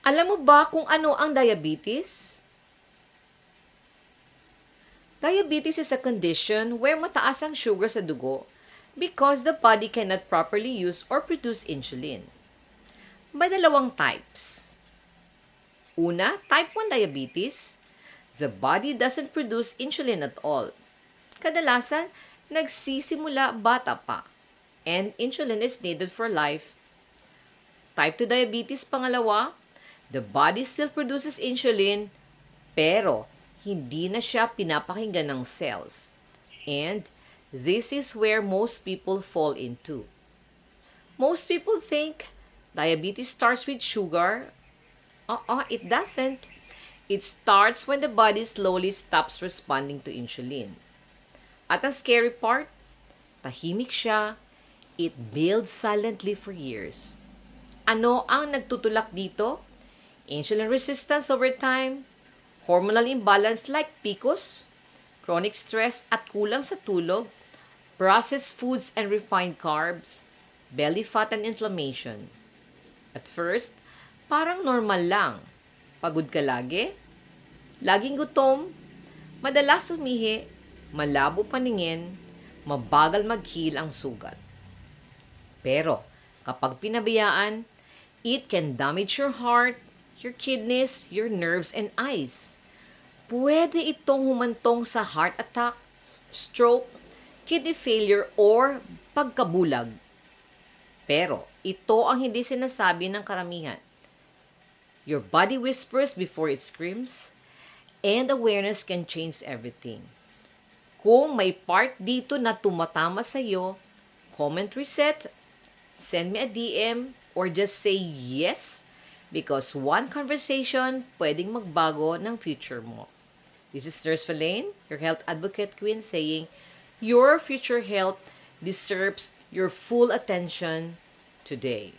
Alam mo ba kung ano ang diabetes? Diabetes is a condition where mataas ang sugar sa dugo because the body cannot properly use or produce insulin. May dalawang types. Una, type 1 diabetes. The body doesn't produce insulin at all. Kadalasan, nagsisimula bata pa, and insulin is needed for life. Type 2 diabetes pangalawa, the body still produces insulin, pero hindi na siya pinapakinggan ng cells. And this is where most people fall into. Most people think diabetes starts with sugar. It doesn't. It starts when the body slowly stops responding to insulin. At ang scary part, tahimik siya. It builds silently for years. Ano ang nagtutulak dito? Insulin resistance over time, hormonal imbalance like PCOS, chronic stress at kulang sa tulog, processed foods and refined carbs, belly fat and inflammation. At first, parang normal lang. Pagod ka lagi, laging gutom, madalas umihi, malabo paningin, mabagal mag-heal ang sugat. Pero, kapag pinabayaan, it can damage your heart, your kidneys, your nerves, and eyes. Pwede itong humantong sa heart attack, stroke, kidney failure, or pagkabulag. Pero, ito ang hindi sinasabi ng karamihan. Your body whispers before it screams, and awareness can change everything. Kung may part dito na tumatama sa iyo, comment reset, send me a DM, or just say yes, because one conversation pwedeng magbago ng future mo. This is Nurse Falane, your health advocate queen, saying your future health deserves your full attention today.